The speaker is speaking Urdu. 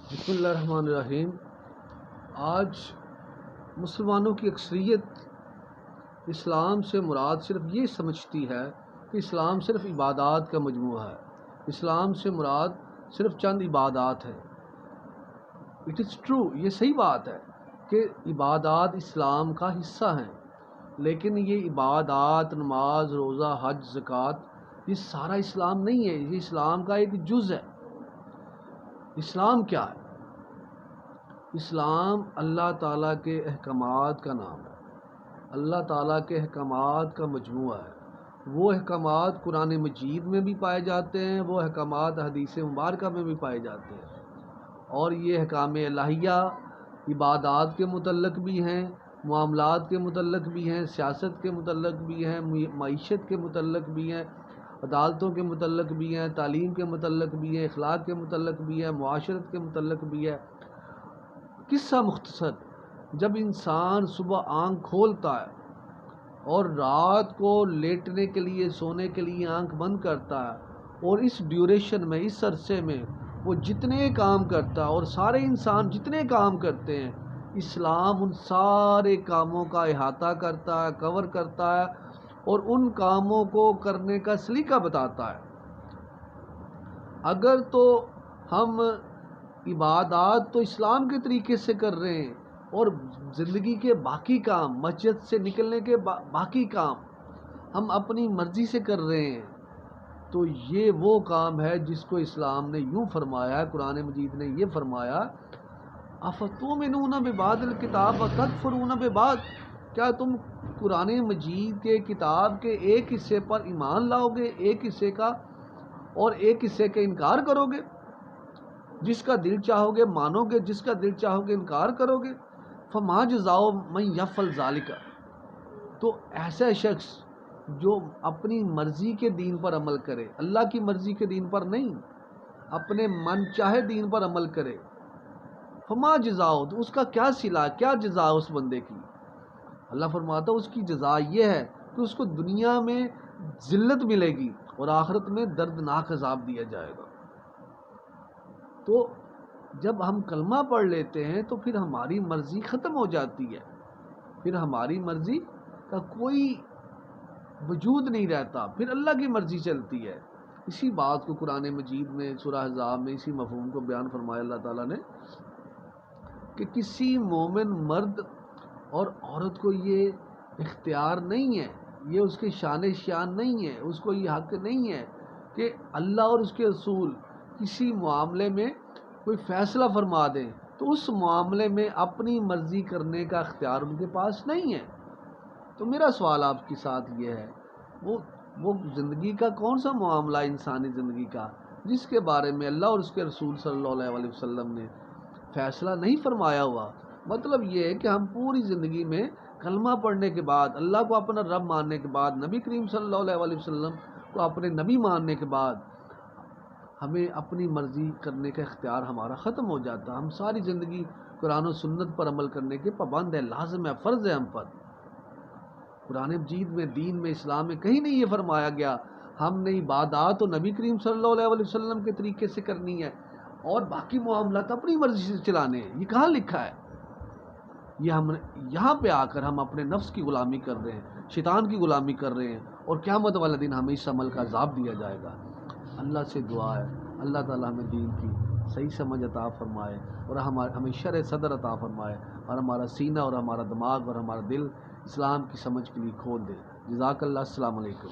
بسم اللہ الرحمن الرحیم۔ آج مسلمانوں کی اکثریت اسلام سے مراد صرف یہ سمجھتی ہے کہ اسلام صرف عبادات کا مجموعہ ہے۔ اسلام سے مراد صرف چند عبادات ہیں۔ اٹ از ٹرو، یہ صحیح بات ہے کہ عبادات اسلام کا حصہ ہیں، لیکن یہ عبادات، نماز، روزہ، حج، زکوٰۃ، یہ سارا اسلام نہیں ہے، یہ اسلام کا ایک جز ہے۔ اسلام کیا ہے؟ اسلام اللہ تعالیٰ کے احکامات کا نام ہے، اللہ تعالیٰ کے احکامات کا مجموعہ ہے۔ وہ احکامات قرآن مجید میں بھی پائے جاتے ہیں، وہ احکامات حدیث مبارکہ میں بھی پائے جاتے ہیں، اور یہ احکام الہیہ عبادات کے متعلق بھی ہیں، معاملات کے متعلق بھی ہیں، سیاست کے متعلق بھی ہیں، معیشت کے متعلق بھی ہیں، عدالتوں کے متعلق بھی ہیں، تعلیم کے متعلق بھی ہیں، اخلاق کے متعلق بھی ہیں، معاشرت کے متعلق بھی ہے۔ قصہ مختصر، جب انسان صبح آنکھ کھولتا ہے اور رات کو لیٹنے کے لیے، سونے کے لیے آنکھ بند کرتا ہے، اور اس ڈیوریشن میں، اس عرصے میں وہ جتنے کام کرتا ہے، اور سارے انسان جتنے کام کرتے ہیں، اسلام ان سارے کاموں کا احاطہ کرتا ہے، کور کرتا ہے، اور ان کاموں کو کرنے کا سلیقہ بتاتا ہے۔ اگر تو ہم عبادات تو اسلام کے طریقے سے کر رہے ہیں، اور زندگی کے باقی کام، مسجد سے نکلنے کے باقی کام ہم اپنی مرضی سے کر رہے ہیں، تو یہ وہ کام ہے جس کو اسلام نے یوں فرمایا ہے، قرآن مجید نے یہ فرمایا، افتؤمنون ببعض الکتاب وتکفرون ببعض، کیا تم قرآن مجید کے کتاب کے ایک حصے پر ایمان لاؤ گے، ایک حصے کا، اور ایک حصے کا انکار کرو گے؟ جس کا دل چاہو گے مانو گے، جس کا دل چاہو گے انکار کرو گے۔ فما جزاء من یفعل ذلک، تو ایسا شخص جو اپنی مرضی کے دین پر عمل کرے، اللہ کی مرضی کے دین پر نہیں، اپنے من چاہے دین پر عمل کرے، فما جزاء، تو اس کا کیا صلہ، کیا جزا اس بندے کی؟ اللہ فرماتا ہے اس کی جزا یہ ہے کہ اس کو دنیا میں ذلت ملے گی اور آخرت میں دردناک عذاب دیا جائے گا۔ تو جب ہم کلمہ پڑھ لیتے ہیں تو پھر ہماری مرضی ختم ہو جاتی ہے، پھر ہماری مرضی کا کوئی وجود نہیں رہتا، پھر اللہ کی مرضی چلتی ہے۔ اسی بات کو قرآن مجید میں سورہ احزاب میں اسی مفہوم کو بیان فرمایا اللہ تعالیٰ نے کہ کسی مومن مرد اور عورت کو یہ اختیار نہیں ہے، یہ اس کے شان نہیں ہے، اس کو یہ حق نہیں ہے کہ اللہ اور اس کے رسول کسی معاملے میں کوئی فیصلہ فرما دیں تو اس معاملے میں اپنی مرضی کرنے کا اختیار ان کے پاس نہیں ہے۔ تو میرا سوال آپ کے ساتھ یہ ہے، وہ زندگی کا کون سا معاملہ انسانی زندگی کا جس کے بارے میں اللہ اور اس کے رسول صلی اللہ علیہ وسلم نے فیصلہ نہیں فرمایا ہوا؟ مطلب یہ ہے کہ ہم پوری زندگی میں کلمہ پڑھنے کے بعد، اللہ کو اپنا رب ماننے کے بعد، نبی کریم صلی اللہ علیہ وسلم کو اپنے نبی ماننے کے بعد، ہمیں اپنی مرضی کرنے کا اختیار ہمارا ختم ہو جاتا۔ ہم ساری زندگی قرآن و سنت پر عمل کرنے کے پابند ہے، لازم ہے، فرض ہے ہم پر۔ قرآن مجید میں، دین میں، اسلام میں کہیں نہیں یہ فرمایا گیا ہم نے عبادات تو نبی کریم صلی اللہ علیہ وسلم کے طریقے سے کرنی ہے اور باقی معاملات اپنی مرضی سے چلانے ہیں۔ یہ کہاں لکھا ہے؟ یہ ہم یہاں پہ آ کر ہم اپنے نفس کی غلامی کر رہے ہیں، شیطان کی غلامی کر رہے ہیں، اور قیامت والے دن ہمیں اس عمل کا عذاب دیا جائے گا۔ اللہ سے دعا ہے اللہ تعالیٰ ہمیں دین کی صحیح سمجھ عطا فرمائے، اور ہمیں شرح صدر عطا فرمائے، اور ہمارا سینہ اور ہمارا دماغ اور ہمارا دل اسلام کی سمجھ کے لیے کھول دے۔ جزاک اللہ، السلام علیکم۔